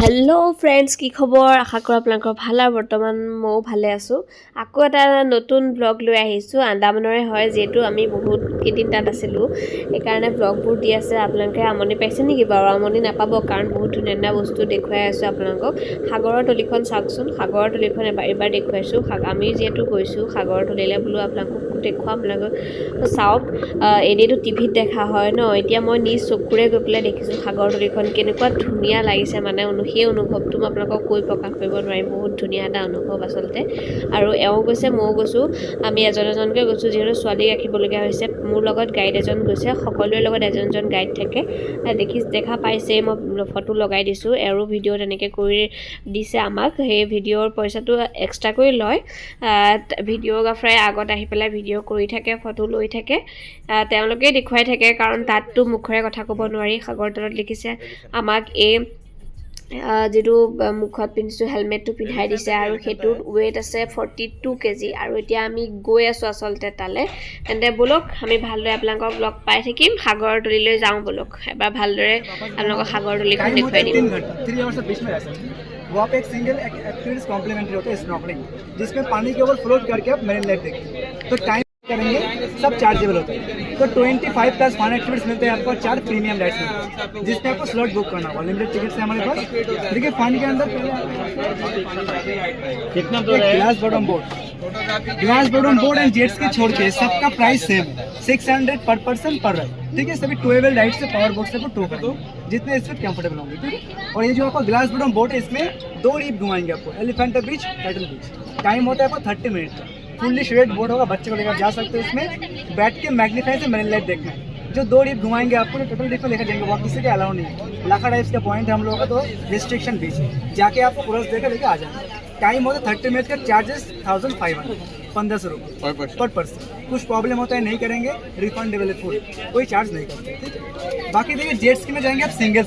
Hello friends की खबर आशा करो आपलोকৰ ভাল আৰু বৰ্তমান মই ভালে আছো আকৌ এটা নতুন ব্লগ লৈ আহিছো আন্দামানৰে হয় যেটো আমি বহুত কেদিন তাত আছিলো এই কাৰণে ব্লগবোৰ দি আছে আপোনালোকে আমনি পাইছে নেকি বাৰু আমনি নাপাব কাৰণ বহুত ধুনীয়া বস্তু দেখুৱাই আছো আপোনালোকক সাগৰৰ তলিখন চাওকচোন সাগৰৰ তলিখন এবাৰ দেখুৱাইছো আমি যেটো গৈছো সাগৰৰ তলিলে বুলো আপোনালোকক দেখুৱাম আপোনালোক চাওক এনেটো টিভিত দেখা হয় ন এতিয়া মই নিজ চকুৰে গৈ পেলাই দেখিছো সাগৰৰ তলিখন কেনেকুৱা ধুনীয়া লাগিছে মানে সেই অনুভৱটো মই আপোনালোকক কৈ প্ৰকাশ কৰিব নোৱাৰিম বহুত ধুনীয়া এটা অনুভৱ আসলতে আৰু এওঁ গৈছে মই গৈছো আমি এজনকে গৈছো যেহেতু ছোৱালী ৰাখিবলগীয়া হৈছে মোৰ লগত গাইড এজন গৈছে সকলোৰে লগত এজন গাইড থাকে দেখা পাইছে মই ফটো লগাই দিছো আৰু ভিডিও তেনেকৈ কৰি দিছে আমাক সেই ভিডিওৰ পইচাটো এক্সট্ৰা কৰি লয় ভিডিওগ্ৰাফাৰে আগত আহি পেলাই ভিডিও কৰি থাকে ফটো লৈ থাকে তেওঁলোকে দেখুৱাই থাকে কাৰণ তাতটো মুখৰে কথা ক'ব নোৱাৰি সাগৰ তলত লিখিছে আমাক এই যেটো মুখত পিনছো হেলমেটটো পিন্ধাই দিছে আৰু হেতু ওয়েট আছে 42 কেজি আৰু এতিয়া আমি গৈ আছো আসলতে তালে এন্তে বলক আমি ভালদৰে আপোনালোকক ব্লগ পাই থাকিম সাগৰৰ তলিলৈ যাওঁ বলক এবাৰ ভালদৰে আপোনালোকক সাগৰৰ তলিখন দেখুৱাই দিম 3 आवर्स बीच में रहता है वो आप एक सिंगल एक्सपीरियंस कॉम्प्लीमेंट्री होता है स्नॉर्कलिंग जिसमें पानी के ऊपर फ्लोट करके आप मेरीन लाइफ देखते तो टाइम करेंगे सब चार्जेबल होता है तो 25 प्लस फन एक्टिविटीज मिलते हैं आपको 4 प्रीमियम राइड्स मिलते हैं जिसमें आपको स्लॉट बुक करना होगा लिमिटेड टिकट्स है हमारे पास देखिए फन के अंदर कितना glass bottom boat and jets के छोड़ के सबका प्राइस सेम 600 पर पर्सन पर राइड ठीक है सभी टूएबल राइड से पावर बोट से टू कर दो जितने इसमें कंफर्टेबल होंगे ठीक है और ये जो आपका ग्लास बॉटम बोट है इसमें 2 डीप घुमाएंगे आपको एलिफेंटा बीच टाइटल बीच टाइम होता है आपको 30 मिनट का फुल्ली शेड बोर्ड होगा बच्चे को लेकर जा सकते हो इसमें बैठ के मैग्नीफाई से मेरीन लाइफ देखना है जो 2 डीप घुमाएंगे आपको टोटल डीप में लेकर जाएंगे वहाँ किसी के अलाउ नहीं है लाखा टाइप्स का पॉइंट है हम लोगों का तो रिस्ट्रिक्शन बीच जाके आपको पूरा देकर लेकर आ जाएंगे टाइम होता है 30 मिनट का चार्जेस 1500 रुपये पर पर्सन कुछ प्रॉब्लम होता है नहीं करेंगे रिफंडेबल फुल कोई चार्ज नहीं करते ठीक है बाकी देखिए जेट स्की में जाएंगे आप सिंगल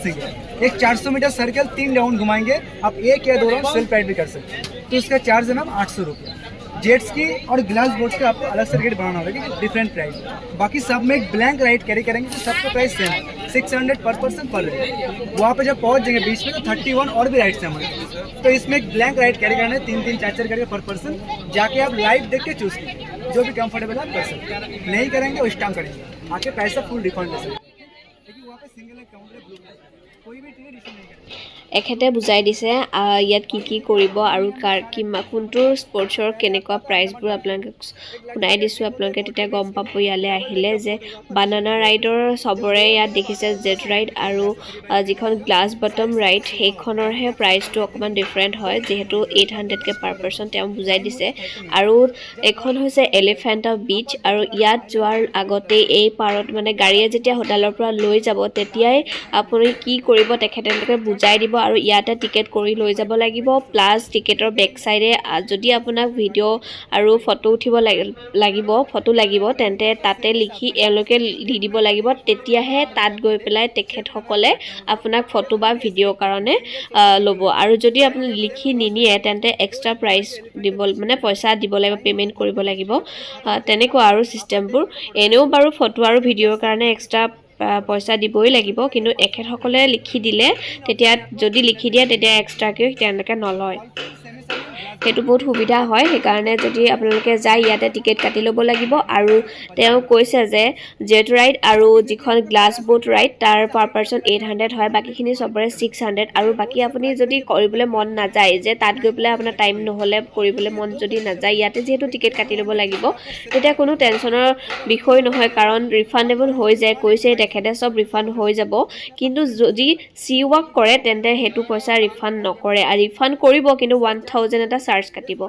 एक 400 मीटर सर्कल 3 राउंड घुमाएंगे आप 1 या 2 राउंड सेल्फ राइड भी कर सकते हैं तो इसका चार्ज है मैम 800 रुपये जेट्स की और ग्लास बोट्स का आपको अलग सर्किट बनाना होगा डिफरेंट प्राइस बाकी सब में एक ब्लैंक राइड कैरी करेंगे तो सबका प्राइस सेम 600 पर पर्सन पर राइड वहाँ पे जब पहुँच जाएंगे बीच में तो 31 और भी राइड्स हैं हमारे तो इसमें एक ब्लैंक राइड कैरी करना है 3 4 करके पर पर्सन जाके आप लाइव देख के चूज कीजिए जो भी कंफर्टेबल आप कर सकते नहीं करेंगे उस टाइम करेंगे आके पैसा फुल रिफंड ले सकते लेकिन वहाँ पे सिंगल काउंटर ब्लू कोई भी टिकट इशू नहीं करेंगे এখেতে বুজাই দিছে ইয়াত কি কৰিব আৰু কোনটো স্পৰ্টছৰ কেনেকুৱা প্ৰাইচবোৰ আপোনালোকক শুনাই দিছো আপোনালোকে তেতিয়া গম পাব ইয়ালে আহিলে যে বানানা ৰাইডৰ সবৰে ইয়াত দেখিছে জেট ৰাইড আৰু যিখন গ্লাছ বটম ৰাইড সেইখনৰহে প্ৰাইচটো অকমান ডিফাৰেন্ট হয় যেহেতু 800 কে পাৰ পাৰসন তেওঁ বুজাই দিছে আৰু এখন হৈছে এলিফেন্টা বিচ আৰু ইয়াত যোৱাৰ আগতে এই পাৰত মানে গাড়ীয়ে যেতিয়া হোটেলৰ পৰা লৈ যাব তেতিয়াই আপুনি কি কৰিব তেখেতলোকে বুজাই দিব আৰু ইয়াতে টিকেট কৰি লৈ যাব লাগিব প্লাস টিকেটৰ বেক সাইডে যদি আপোনাক ভিডিও আৰু ফটো উঠিব লাগিব তেন্তে তাতে লিখি এলোকে দি দিব লাগিব তেতিয়াহে তাত গৈ পেলাই তেখেতসকলে আপোনাক ফটো বা ভিডিও কাৰণে লব আৰু যদি আপুনি লিখি নিনিয়ে তেন্তে এক্সট্ৰা প্ৰাইস দিব মানে পইচা দিব লাগিব পেমেন্ট কৰিব লাগিব তেনেকুৱা আৰু সিস্টেমবোৰ এনেও বাৰু ফটো আৰু ভিডিওৰ কাৰণে এক্সট্ৰা পইচা দিবই লাগিব কিন্তু এখেতসকলে লিখি দিলে তেতিয়া যদি লিখি দিয়ে তেতিয়া এক্সট্ৰাকে তেওঁলোকে নলয় হেতু বহুত সুবিধা হয় সেই কাৰণে যদি আপোনালোকে যায় ইয়াতে টিকেট কাটি ল'ব লাগিব আৰু তেওঁ কৈছে যে জেট ৰাইড আৰু যিখন গ্লাছ বোট ৰাইড তাৰ পাৰ পাৰসন 800 হয় বাকিখিনি সবৰে 600 আৰু বাকি আপুনি যদি কৰিবলৈ মন না যায় যে তাত গৈ পেলাই আপোনাৰ টাইম নহলে কৰিবলৈ মন যদি না যায় ইয়াতে যেহেতু টিকেট কাটি ল'ব লাগিব তেতিয়া কোনো টেনচনৰ বিষয় নহয় কাৰণ ৰিফান্ডেবল হৈ যায় কৈছে তেখেতে সব ৰিফান্ড হৈ যাব কিন্তু যদি সি ওয়াক কৰে তেন্তে হেতু পইচা ৰিফান্ড নকৰে আৰু ৰিফান্ড কৰিব কিন্তু 1000 এটা চাৰ্জ কাটিব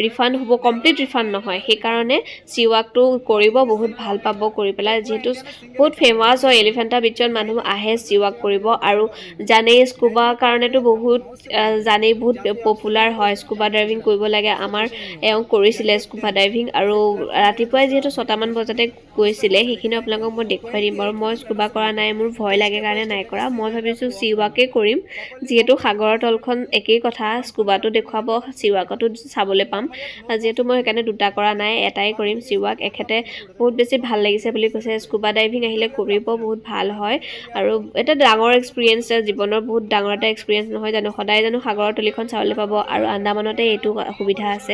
ৰিফান্ড হ'ব কমপ্লিট ৰিফান্ড নহয় সেই কাৰণে সি ওয়াকটো কৰিব বহুত ভাল পাব কৰি পেলাই যেহেতু বহুত ফেমাস হয় এলিফেন্টা বিচত মানুহ আহে সি ওয়াক কৰিব আৰু জানে স্কুবা কাৰণেটো বহুত জানে বহুত পপুলাৰ হয় স্কুবা ডাইভিং কৰিব লাগে আমাৰ এওঁ কৰিছিলে স্কুবা ডাইভিং আৰু ৰাতিপুৱা যেহেতু 6টা মান বজাতে গৈছিলে সেইখিনি আপোনালোকক মই দেখুৱাই দিম বাৰু মই স্কুবা কৰা নাই মোৰ ভয় লাগে কাৰণে নাই কৰা মই ভাবিছো সি ওয়াকে কৰিম যেহেতু সাগৰৰ তলখন একেই কথা স্কুবাটো দেখুৱাব সি ওয়াক আপোনালোকতো চাবলৈ পাম যিহেতু মই সেইকাৰণে দুটা কৰা নাই এটাই কৰিম চিৱাক এখেতে বহুত বেছি ভাল লাগিছে বুলি কৈছে স্কুবা ডাইভিং আহিলে কৰিব বহুত ভাল হয় আৰু এটা ডাঙৰ এক্সপিৰিয়েঞ্চ জীৱনৰ বহুত ডাঙৰ এটা এক্সপিৰিয়েঞ্চ নহয় জানো সদায় জানো সাগৰৰ তলিখন চাবলৈ পাব আৰু আন্দামানতে এইটো সুবিধা আছে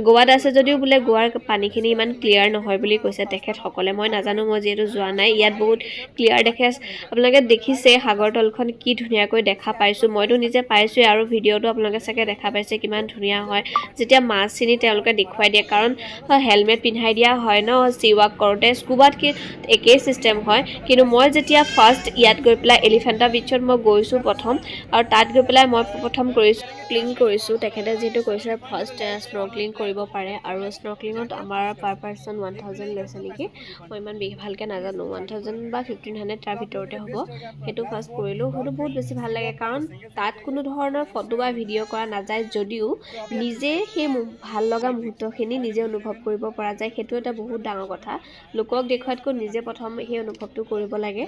গোৱাত আছে যদিও বোলে গোৱাৰ পানীখিনি ইমান ক্লিয়াৰ নহয় বুলি কৈছে তেখেতসকলে মই নাজানো মই যিহেতু যোৱা নাই ইয়াত বহুত ক্লিয়াৰ দেখে আপোনালোকে দেখিছে সাগৰ তলখন কি ধুনীয়াকৈ দেখা পাইছোঁ মইতো নিজে পাইছোঁৱেই আৰু ভিডিঅ'টো আপোনালোকে চাগে দেখা পাইছে কিমান ধুনীয়া হয় যেতিয়া মাছখিনি তেওঁলোকে দেখুৱাই দিয়ে কাৰণ হেলমেট পিন্ধাই দিয়া হয় ন চিৱাক কৰোঁতে স্কুবাত কি একেই চিষ্টেম হয় কিন্তু মই যেতিয়া ফাৰ্ষ্ট ইয়াত গৈ পেলাই এলিফেণ্টা বিচত মই গৈছোঁ প্ৰথম আৰু তাত গৈ পেলাই মই প্ৰথম কৰিছোঁ তেখেতে যিহেতু কৈছে ফাৰ্ষ্ট স্নৰ্কলিং কৰিব পাৰে আৰু স্নৰ্কলিঙত আমাৰ পাৰ পাৰ্চন 1000 লৈছে নেকি মই ইমান ভালকৈ নাজানো 1000 বা 1500 তাৰ ভিতৰতে হ'ব সেইটো ফাৰ্ষ্ট কৰিলোঁ সেইটো বহুত বেছি ভাল লাগে কাৰণ তাত কোনো ধৰণৰ ফটো বা ভিডিঅ' কৰা নাযায় যদিও নিজে সেই ভাল লগা মুহূৰ্তখিনি নিজে অনুভৱ কৰিব পৰা যায় সেইটো এটা বহুত ডাঙৰ কথা লোকক দেখুৱাতকৈ নিজে প্ৰথম সেই অনুভৱটো কৰিব লাগে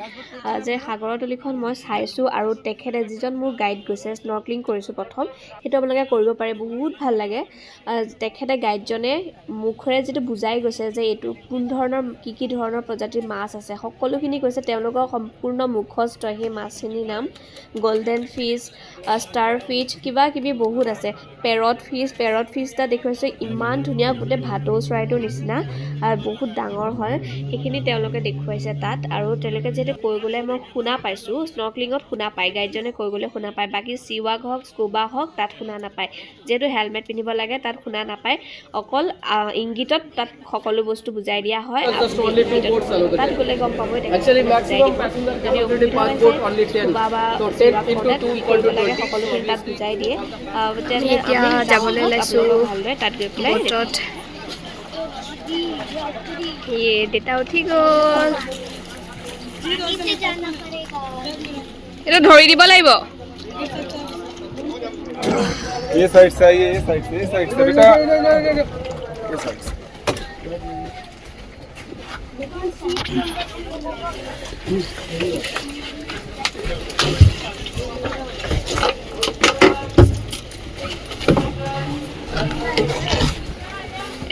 যে সাগৰৰ তলিখন মই চাইছোঁ আৰু তেখেতে যিজন মোৰ গাইড গৈছে স্নৰ্কলিং কৰিছোঁ প্ৰথম সেইটো আপোনালোকে কৰিব পাৰে বহুত ভাল লাগে তেখেতে গাইডজনে মুখেৰে যিটো বুজাই গৈছে যে এইটো কোন ধৰণৰ কি ধৰণৰ প্ৰজাতিৰ মাছ আছে সকলোখিনি কৈছে তেওঁলোকৰ সম্পূৰ্ণ মুখস্থ সেই মাছখিনিৰ নাম গল্ডেন ফিছ ষ্টাৰ ফিছ কিবা কিবি বহুত আছে পেৰট ফিছ এটা দেখুৱাইছে ইমান ধুনীয়া গোটেই ভাটৌ চৰাইটোৰ নিচিনা বহুত ডাঙৰ হয় সেইখিনি তেওঁলোকে দেখুৱাইছে তাত আৰু তেওঁলোকে যিহেতু কৈ গ'লে মই শুনা পাইছোঁ স্নৰ্কলিঙত শুনা পায় গাইডজনে কৈ গ'লে শুনা পায় বাকী চিৱাক হওক স্কুবা হওক তাত শুনা নাপায় যিহেতু হেলমেট পিন্ধিব লাগে তাত শুনা নাপায় অকল ইংগিতত তাত সকলো বস্তু বুজাই দিয়া হয় তাত গ'লে গম পাবই সকলোখিনি তাত বুজাই দিয়ে এতিয়া যাবলৈ ওলাইছোঁ ভালদৰে তাত গৈ পেলাই দেউতা উঠি গ'ল এইটো ধৰি দিব লাগিব ये साइड से आइए ये साइड से बेटा ये साइड से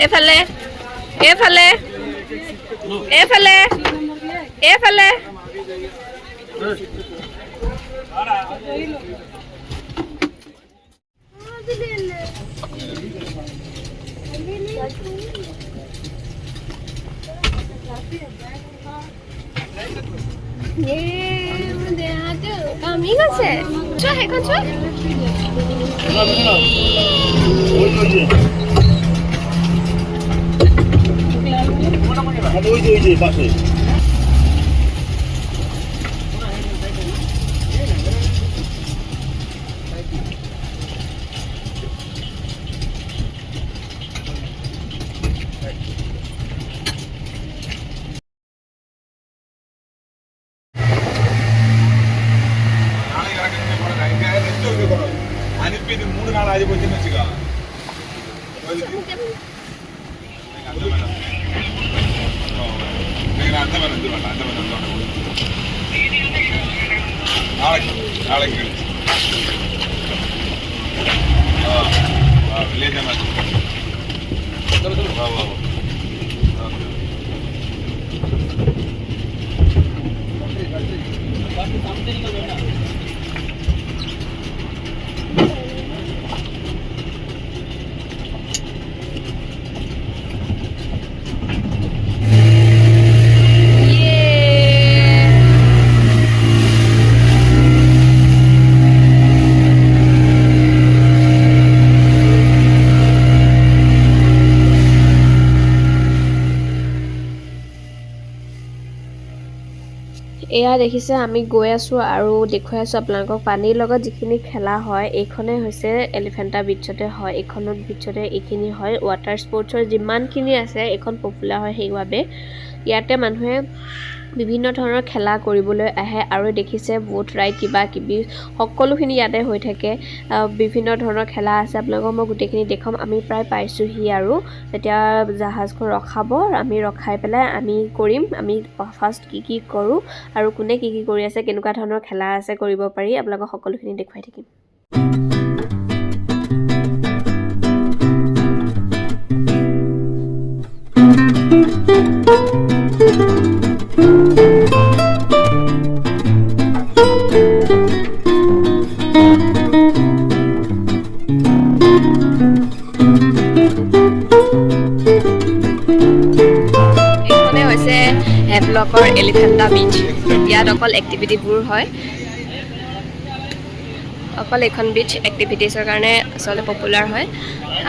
এফালে এফালে এফালে এফালে কামি গৈছে চোৱা সেইখন চোৱা അനിപ്പിന് 3 നാൾ ആയിപ്പോയെന്ന് വെച്ചുക നാളെ വില്ലേജ് এয়া দেখিছে আমি গৈ আছোঁ আৰু দেখুৱাই আছোঁ আপোনালোকক পানীৰ লগত যিখিনি খেলা হয় এইখনে হৈছে এলিফেণ্টা বিচতে হয় এইখনত বিচতে এইখিনি হয় ৱাটাৰ স্পৰ্টছৰ যিমানখিনি আছে এইখন পপুলাৰ হয় সেইবাবে ইয়াতে মানুহে বিভিন্ন ধৰণৰ খেলা কৰিবলৈ আহে আৰু দেখিছে বোট ৰাইড কিবা কিবি সকলোখিনি ইয়াতে হৈ থাকে বিভিন্ন ধৰণৰ খেলা আছে আপোনালোকক মই গোটেইখিনি দেখাম আমি প্ৰায় পাইছোঁহি আৰু যেতিয়া জাহাজখন ৰখাব আমি ৰখাই পেলাই আমি কৰিম আমি ফাৰ্ষ্ট কি কৰোঁ আৰু কোনে কি কৰি আছে কেনেকুৱা ধৰণৰ খেলা আছে কৰিব পাৰি আপোনালোকক সকলোখিনি দেখুৱাই থাকিম এলিফেণ্টা বিচ। ইয়াত অকল এক্টিভিটিবোৰ হয়, অকল এইখন বিচ এক্টিভিটিছৰ কাৰণে আচলতে পপুলাৰ হয়।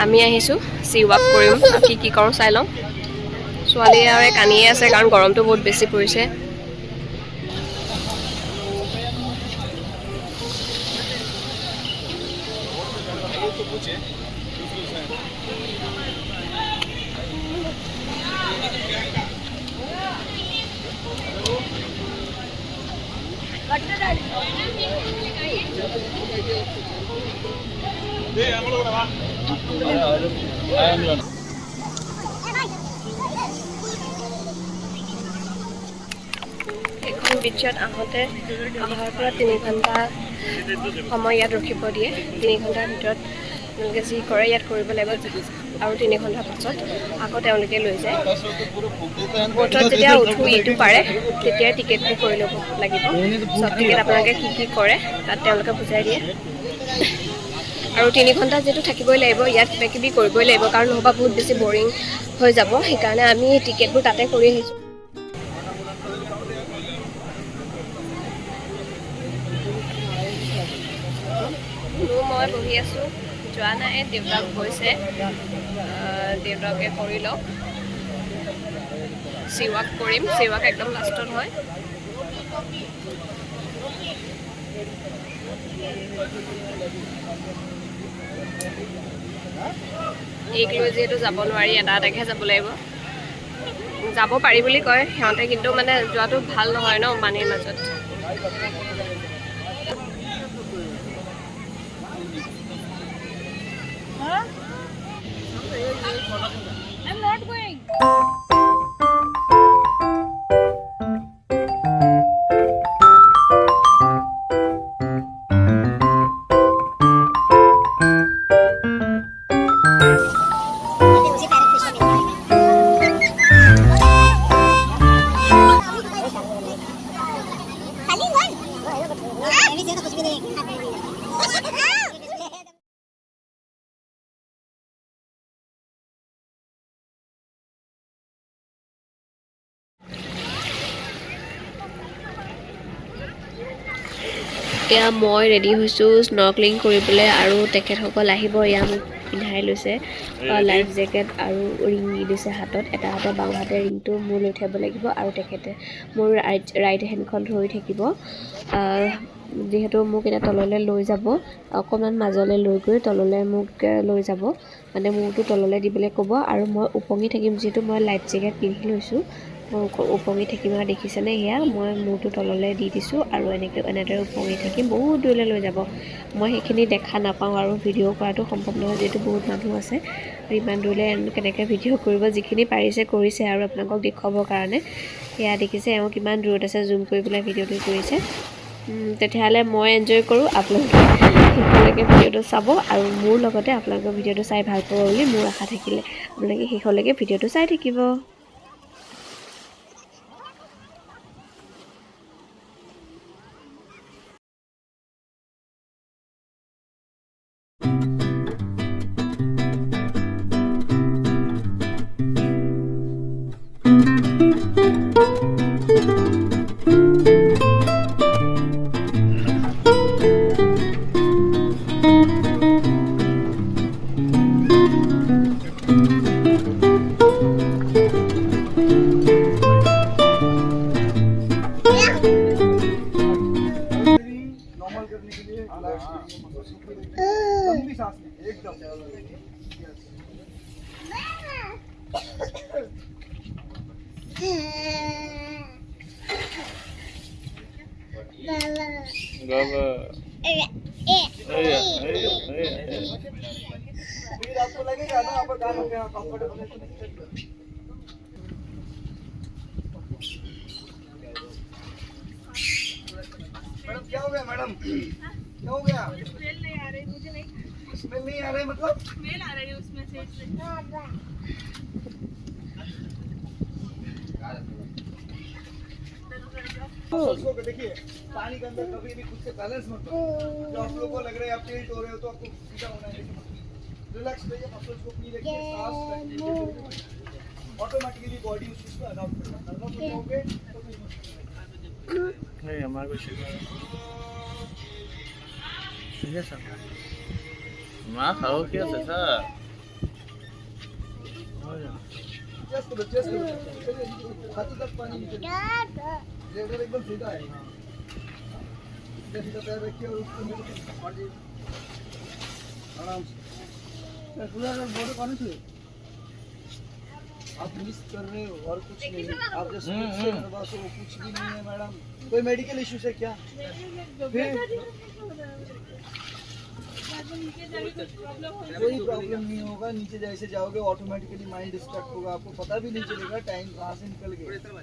আমি আহিছোঁ চি ৱাক কৰিম, কি কৰোঁ চাই লওঁ। ছোৱালী আৰু কানিয়ে আছে কাৰণ গৰমটো বহুত বেছি পৰিছে। এখন বিচত আহোঁতে অহাৰ পৰা 3 ঘণ্টা সময় ইয়াত ৰখিব দিয়ে। 3 ঘণ্টাৰ ভিতৰত তেওঁলোকে যি কৰে ইয়াত কৰিব লাগিব, আৰু 3 ঘণ্টাৰ পাছত আকৌ তেওঁলোকে লৈ যায়। ব'টত যেতিয়া উঠো ইটো পাৰে তেতিয়াই টিকেটবোৰ কৰি ল'ব লাগিব। চব টিকেট আপোনালোকে কি কৰে তাত তেওঁলোকে বুজাই দিয়ে। আৰু 3 ঘণ্টা যিহেতু থাকিবই লাগিব, ইয়াত কিবা কিবি কৰিবই লাগিব, কাৰণ নহ'বা বহুত বেছি বৰিং হৈ যাব। সেইকাৰণে আমি টিকেটবোৰ তাতে কৰি আহিছোঁ। মই বহি আছোঁ, যোৱা নাই। দেউতাক গৈছে, দেউতাকে কৰি লওক। চি ৱাক কৰিম, চি ৱাক একদম লাষ্টত হয়। এইক লৈ যিহেতু যাব নোৱাৰি, এটা এটাকহে যাব লাগিব। যাব পাৰি বুলি কয় সিহঁতে, কিন্তু মানে যোৱাটো ভাল নহয় ন পানীৰ মাজত। I'm not going. এতিয়া মই ৰেডি হৈছোঁ স্নৰ্কলিং কৰিবলৈ, আৰু তেখেতসকল আহিব। এয়া মোক পিন্ধাই লৈছে লাইফ জেকেট আৰু ৰিং দি দিছে হাতত। এটা হাতে বাওঁ হাতে ৰিংটো মোৰ লৈ থ'ব লাগিব, আৰু তেখেতে মোৰ ৰাইট হেণ্ডখন ধৰি থাকিব। যিহেতু মোক এতিয়া তললৈ লৈ যাব, অকণমান মাজলৈ লৈ গৈ তললৈ মোক লৈ যাব, মানে মূৰটো তললৈ দিবলৈ ক'ব। আৰু মই ওপঙি থাকিম, যিহেতু মই লাইফ জেকেট পিন্ধি লৈছোঁ। মই ওপঙি থাকিম, আৰু দেখিছেনে সেয়া মই মূৰটো তললৈ দি দিছোঁ, আৰু এনেদৰে ওপঙি থাকিম। বহুত দূৰলৈ লৈ যাব, মই সেইখিনি দেখা নাপাওঁ, আৰু ভিডিঅ' কৰাটো সম্ভৱ নহয় যিহেতু বহুত মানুহ আছে। ইমান দূৰলৈ কেনেকৈ ভিডিঅ' কৰিব, যিখিনি পাৰিছে কৰিছে আৰু আপোনালোকক দেখুৱাবৰ কাৰণে। সেয়া দেখিছে এওঁ কিমান দূৰত আছে, জুম কৰি পেলাই ভিডিঅ'টো কৰিছে। তেতিয়াহ'লে মই এনজয় কৰোঁ, আপোনালোকে শেষলৈকে ভিডিঅ'টো চাব, আৰু মোৰ লগতে আপোনালোকৰ ভিডিঅ'টো চাই ভাল পাব বুলি মোৰ আশা থাকিলে আপোনালোকে শেষলৈকে ভিডিঅ'টো চাই থাকিব। लंबी सांस लें, एकदम। फिर आपको लगेगा ना आप काम कंफर्टेबल है। मैडम क्या हो गया मैडम, क्या हो गया? स्मेल नहीं आ रही, मुझे नहीं, स्मेल नहीं आ रही मतलब स्मेल आ रही है उसमें से। उसको देखिए पानी के अंदर कभी भी खुद से बैलेंस मत करो। जो आप लोगों को लग रहा है आप टिल्ट हो रहे हो तो आपको सीधा होना है, रिलैक्स रहिए, मसल्स को फ्री रखिए, सांस ऑटोमेटिकली बॉडी उस चीज को अडॉप्ट करता है। नर्वस हो जाओगे तो नहीं हमारे को शिकायत ठीक है सर माँ खाओ क्या सर छाती तक पानी नीचे लेटर एकदम सीधा है सीधा पैर रखिए और उसको आराम से पूरा बॉडी पानी छुए आप मिस कर रहे हो और कुछ नहीं आप जैसे बस वो कुछ भी नहीं है मैडम कोई मेडिकल इश्यूज है क्या फिर कोई प्रॉब्लम नहीं होगा नीचे जैसे जाओगे ऑटोमेटिकली माइंड डिस्ट्रैक्ट होगा आपको पता भी नहीं चलेगा टाइम कहाँ से निकल गया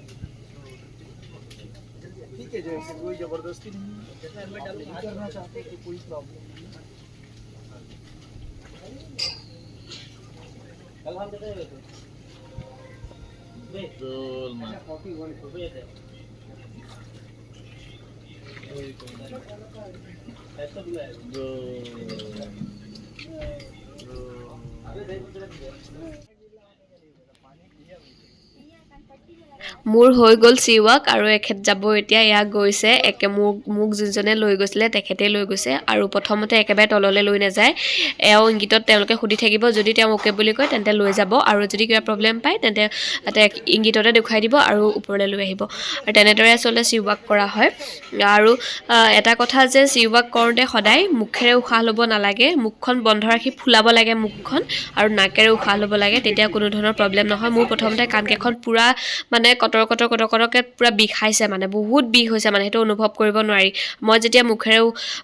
ठीक है जैसे कोई जबरदस्ती नहीं करना चाहते तो कोई प्रॉब्लम नहीं betul mas মোৰ হৈ গ'ল চি ৱাক আৰু এখেত যাব এতিয়া এয়া গৈছে একে মোক যোনজনে লৈ গৈছিলে তেখেতে লৈ গৈছে আৰু প্ৰথমতে একেবাৰে তললৈ লৈ নাযায় এও ইংগিতত তেওঁলোকে সুধি থাকিব যদি তেওঁ ওকে বুলি কয় তেন্তে লৈ যাব আৰু যদি কিবা প্ৰব্লেম পায় তেন্তে ইংগিততে দেখুৱাই দিব আৰু ওপৰলৈ লৈ আহিব আৰু তেনেদৰে আচলতে চি ৱাক কৰা হয় আৰু এটা কথা যে চি ৱাক কৰোঁতে সদায় মুখেৰে উশাহ ল'ব নালাগে মুখখন বন্ধ ৰাখি ফুলাব লাগে মুখখন আৰু নাকেৰে উশাহ ল'ব লাগে তেতিয়া কোনো ধৰণৰ প্ৰব্লেম নহয় মোৰ প্ৰথমতে কাণকেইখন পুৰা মানে কটৰকে পুৰা বিষাইছে মানে বহুত বিষ হৈছে মানে সেইটো অনুভৱ কৰিব নোৱাৰি মই যেতিয়া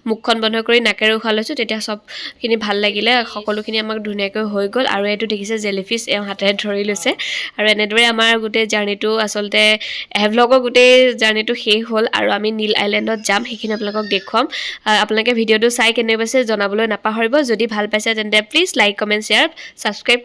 মুখখন বন্ধ কৰি নাকেৰে উশাহ লৈছোঁ তেতিয়া সবখিনি ভাল লাগিলে সকলোখিনি আমাক ধুনীয়াকৈ হৈ গ'ল আৰু এইটো দেখিছে জেলিফিছ এওঁ হাতেৰে ধৰি লৈছে আৰু এনেদৰে আমাৰ গোটেই জাৰ্ণিটো আচলতে ভ্লগৰ গোটেই জাৰ্ণিটো শেষ হ'ল আৰু আমি নীল আইলেণ্ডত যাম সেইখিনি আপোনালোকক দেখুৱাম আপোনালোকে ভিডিঅ'টো চাই কেনে পাইছে জনাবলৈ নাপাহৰিব যদি ভাল পাইছে তেন্তে please like comment share subscribe